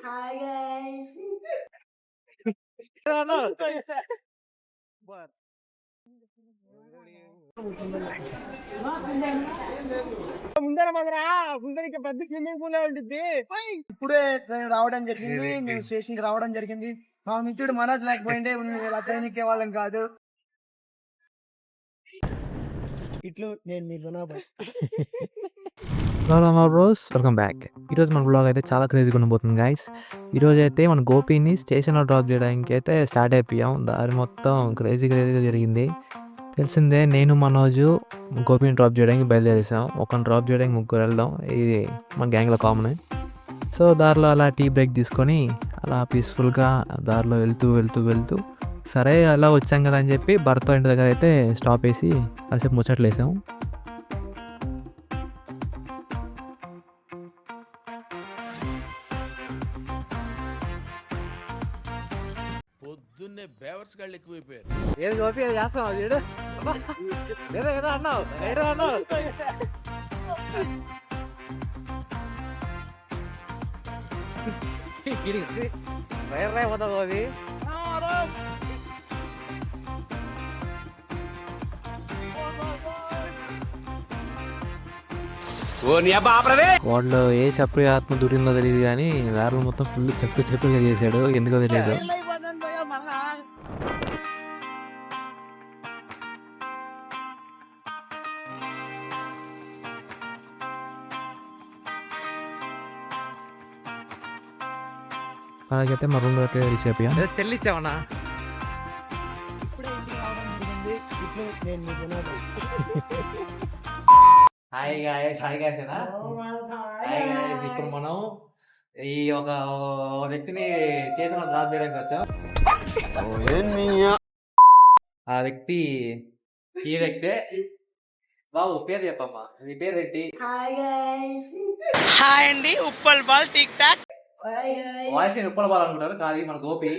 Hi guys. ముందర మదరా ముందర పెద్ద స్విమ్మింగ్ పూల్ ఉంటుంది. ఇప్పుడే ట్రైన్ రావడం జరిగింది, మేము స్టేషన్ కి రావడం జరిగింది. మా మిత్రుడు మనోజ్ లేకపోయింటే ఇలా ట్రైన్ ఎక్కే వాళ్ళం కాదు. ఇట్లు నేను మీ Gunabhai. Hello bros, welcome back. ఈరోజు మన బ్లాగ్ అయితే చాలా క్రేజీగా ఉండబోతుంది గైస్. ఈరోజు అయితే మన గోపిని స్టేషన్లో డ్రాప్ చేయడానికి అయితే స్టార్ట్ అయిపోయాం. దారి మొత్తం క్రేజీగా జరిగింది. తెలిసిందే, నేను మనోజు గోపిని డ్రాప్ చేయడానికి బయలుదేరేసాం. ఒకరిని డ్రాప్ చేయడానికి ముగ్గురు వెళ్ళడం ఇది మన గ్యాంగ్లో కామన్. సో దారిలో అలా టీ బ్రేక్ తీసుకొని అలా పీస్ఫుల్గా దారిలో వెళ్తూ సరే అలా వచ్చాం కదా అని చెప్పి భర్త ఇంటి దగ్గర అయితే స్టాప్ వేసి కాసేపు ముచ్చట్లు వేసాం. పొద్దున్నే బేవర్స్ గాళ్ళు ఎక్కువైపోయారు. ఏది గోపి అది చేస్తాం. అది ఏదో అన్నావు పోతా గోపి. వాళ్ళు ఏ చెప్పు ఆత్మ దూరిందో తెలియదు కానీ దారిలో మొత్తం ఫుల్ చెప్పుగా చేశాడు. ఎందుకో తెలియదు. అలాగైతే మా రూమ్ అయితే రీచ్ అయిపోయాం. చెల్లిచ్చావన్నా? ఇప్పుడే ఇంటికి రావడం జరిగింది. ఇట్లు నేను మీ గుణాబాయ్. హాయ్ గాయ్స్, ఇప్పుడు మనం ఈ ఒక వ్యక్తిని చేసిన డ్రాప్ చేయడానికి వచ్చాం. ఆ వ్యక్తి ఈ వ్యక్తే. బాబు పేరు చెప్పమ్మా, నీ పేరు ఏంటి? Hi guys. హాయ్ అండి, Uppal Bal TikTok. Voice Uppala బాలనుకుంటారు కాదు, మన గోపి.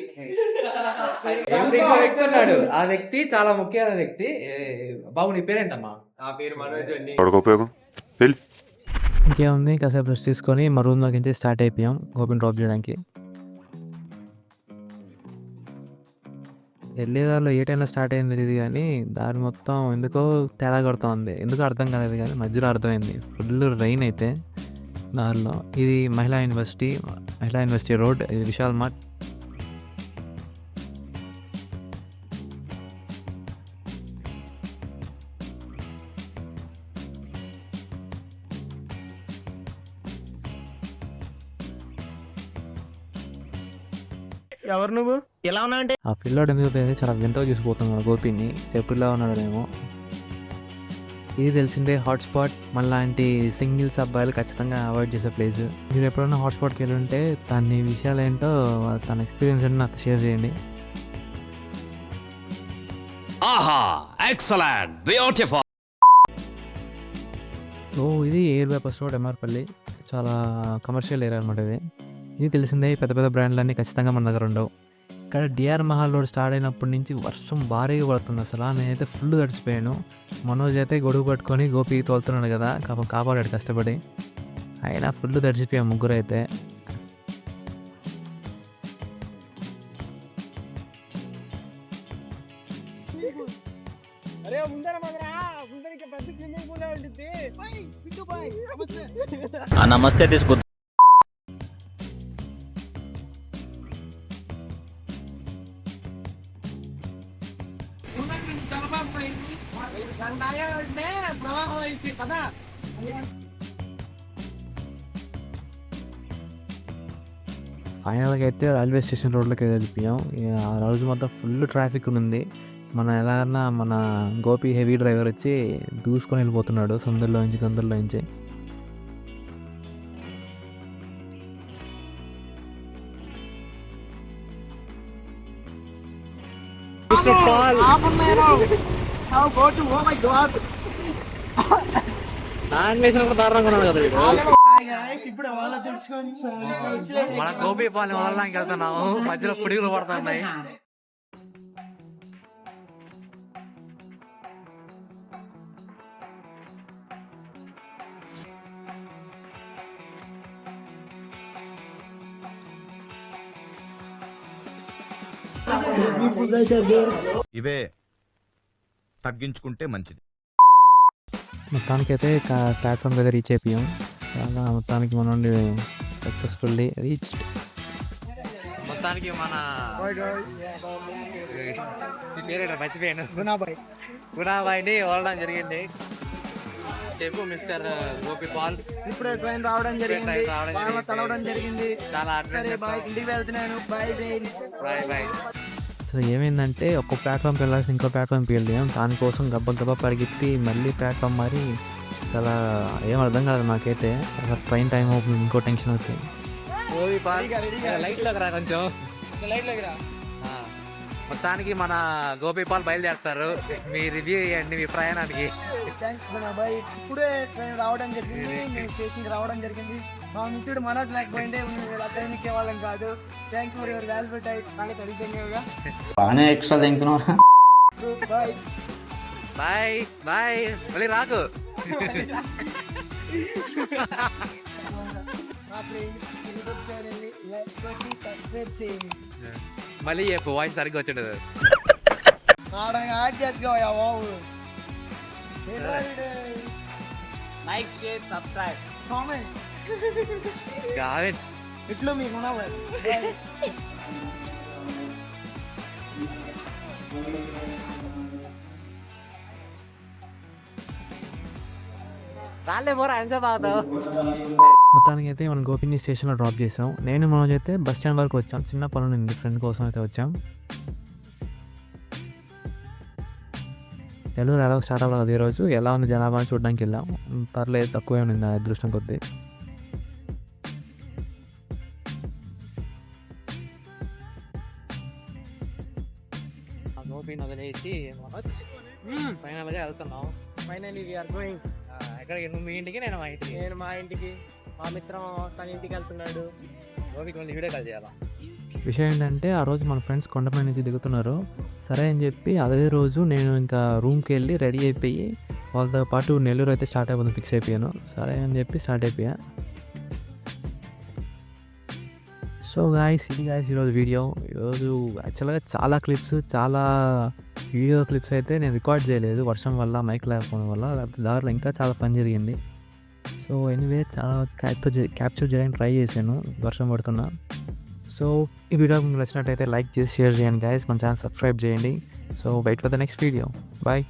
ఇంకో వ్యక్తి ఉన్నాడు, ఆ వ్యక్తి చాలా ముఖ్యమైన వ్యక్తి. బాబు నీ పేరేంటమ్మా? నా పేరు మనోజ్ అండి. ఇంకేముంది, కాసేపు రెస్ట్ తీసుకొని మా రూమ్ దగ్గర స్టార్ట్ అయిపోయాం గోపిని డ్రాప్ చేయడానికి. వెళ్ళేదారిలో ఏ టైంలో స్టార్ట్ అయింది తెలియదు కానీ దారి మొత్తం ఎందుకో తేడా కొడుతూ ఉంది. ఎందుకో అర్థం కాలేదు కానీ మధ్యలో అర్థమైంది. ఫుల్ రైన్ అయితే దారిలో. ఇది మహిళా యూనివర్సిటీ రోడ్. ఇది విశాల్ మార్ట్. ఎవరు నువ్వు? ఎలా ఉన్నా అంటే ఆ పిల్లోడు ఎందుకు తెలియదు, చాలా వింతగా చూసిపోతున్నాడు గోపిని. చెప్పుల్లో ఉన్నాడేమో. ఇది తెలిసిందే, హాట్స్పాట్. మనలాంటి సింగిల్స్ అబ్బాయిలు ఖచ్చితంగా అవాయిడ్ చేసే ప్లేస్. మీరు ఎప్పుడైనా హాట్స్పాట్కి వెళ్ళి ఉంటే దాని విషయాలు ఏంటో, తన ఎక్స్పీరియన్స్ ఏంటో నాతో షేర్ చేయండి. ఆహా, ఎక్సలెంట్, బ్యూటిఫుల్. సో ఇది ఎయిర్ బైపాస్ రోడ్, ఎంఆర్పల్లి. చాలా కమర్షియల్ ఏరియా అనమాట ఇది. ఇది తెలిసిందే, పెద్ద బ్రాండ్లన్నీ ఖచ్చితంగా మన దగ్గర ఉండవు. ఇక్కడ డిఆర్ మహల్ రోడ్ స్టార్ట్ అయినప్పటి నుంచి వర్షం భారీగా పడుతుంది. అసలు నేనైతే ఫుల్ తడిచిపోయాను. మనోజ్ అయితే గొడుగు పట్టుకొని గోపి తోలుతున్నాడు కదా, కాపాడాడు కష్టపడి. అయినా ఫుల్ తడిచిపోయాం ముగ్గురు అయితే. అరే ముందర మదరా ముందర పెద్ద స్విమ్మింగ్ పూల్ ఉంటుంది. నమస్తే తీసుకో. ఫైనల్గా అయితే రైల్వే స్టేషన్ రోడ్లోకి వెళ్ళిపోయాం. ఆ రోజు మొత్తం ఫుల్ ట్రాఫిక్ ఉంది. ఎలాగన్నా మన గోపి హెవీ డ్రైవర్ వచ్చి దూసుకొని వెళ్ళిపోతున్నాడు తొందరలో నుంచి. మన గోపి పాలెం వదలడానికి వెళ్తున్నాము. మధ్యలో పిడుగులు పడుతున్నాయి. Beautiful guys are there. ఇవే తగ్గించుకుంటే మంచిది. మొత్తానికైతే ప్లాట్ఫామ్కి అయితే రీచ్ అయిపోయాం. చాలా మొత్తానికి మనం సక్సెస్ఫుల్లీ రీచ్. మొత్తానికి మన మర్చిపోయాను గుణాబాయిని వదలడం జరిగింది. చెప్పు మిస్టర్ గోపి పాల్. ఇప్పుడే ట్రైన్ రావడం జరిగింది, ట్రైన్ రావడం బాగా జరిగింది. తలవడం జరిగింది. చాలా సరే బాయ్, ఇంటికి వెళ్తున్నాను. Bye friends. బాయ్. అసలు ఏమైందంటే ఒక్క ప్లాట్ఫామ్కి వెళ్ళాల్సి ఇంకో ప్లాట్ఫామ్కి వెళ్ళాం. దానికోసం గబ్బ పరిగెత్తి మళ్ళీ ప్లాట్ఫామ్ మరి అసలు ఏం అర్థం కాదు నాకైతే. అసలు ట్రైన్ టైం అవుతుంది, ఇంకో టెన్షన్ అవుతుంది. గోపి పాల్ లైట్లోకి రా కొంచెం. లైట్లోకి రా. మొత్తానికి మన గోపీపాల్ బయలుదేరుతారు. మీ రివ్యూ ఇవ్వండి మీ ప్రయాణానికి. Thanks bye. ఇప్పుడే ట్రైన్ రావడం జరిగింది, మేము స్టేషన్కి రావడం జరిగింది. మా మిత్రుడు మనోజ్ లేకపోయింటే ఇలా ట్రైన్ ఎక్కేవాళ్ళం కాదు. Thanks for your valuable time. నాకు తెలియజేయగా బాగానే ఎక్స్ట్రా తింటున్నావు. బాయ్. బాయ్ మళ్ళీ రాకు. మా ఫ్రెండ్ యూట్యూబ్ ఛానల్ని లైక్ కొట్టి సబ్స్క్రైబ్ చేయండి. మళ్ళీ చెప్పు, వాయిస్ సరిగ్గా వచ్చాడు. ఆడ యాడ్ చేసుకోవా బాబు. Like share subscribe comments comments ఇట్లు మీకు ఉన్నావు. రాలే పోరా ఆన్సర్ తాగుతావు. మొత్తానికి అయితే మనం గోపిని స్టేషన్లో డ్రాప్ చేసాం. నేను మనోజ్ అయితే బస్ స్టాండ్ వరకు వచ్చాం. చిన్న పనులు ఉంది, ఫ్రెండ్ కోసం అయితే వచ్చాం. నెల్లూరు ఎలా స్టార్ట్ అవ్వాలి ఈరోజు. ఎలా ఉంది జనాభా చూడడానికి వెళ్ళాం. పర్లేదు, తక్కువే ఉంది నా అదృష్టం కొద్దీ. గోపిని వదిలేసి ఫైనల్గా వెళ్తున్నాం. Finally we are going. ఎక్కడికి? నువ్వు మీ ఇంటికి, నేను మా ఇంటికి. నేను మా ఇంటికి, మా మిత్రం తన ఇంటికి వెళ్తున్నాడు. గోపికి మళ్ళీ వీడియో కాల్ చేయాలా. విషయం ఏంటంటే ఆ రోజు మన ఫ్రెండ్స్ కొండపై నుంచి దిగుతున్నారు. సరే అని చెప్పి అదే రోజు నేను ఇంకా రూమ్కి వెళ్ళి రెడీ అయిపోయి వాళ్ళతో పాటు నెల్లూరు అయితే స్టార్ట్ అయిపోతుంది ఫిక్స్ అయిపోయాను. సరే అని చెప్పి స్టార్ట్ అయిపోయా. సో గాయ్స్, ఇది గాయ్స్ ఈరోజు వీడియో. ఈరోజు యాక్చువల్గా చాలా వీడియో క్లిప్స్ అయితే నేను రికార్డ్ చేయలేదు, వర్షం వల్ల, మైక్ లేకపోవడం వల్ల. లేకపోతే దారిలో ఇంకా చాలా పని జరిగింది. సో ఎనీవే చాలా క్యాప్చర్ చేయడానికి ట్రై చేశాను వర్షం పడుతున్నా. సో ఈ వీడియో మీకు నచ్చినట్టయితే లైక్ చేసి షేర్ చేయండి గాయస్. మన ఛానల్ సబ్స్క్రైబ్ చేయండి. So wait for the next video. Bye.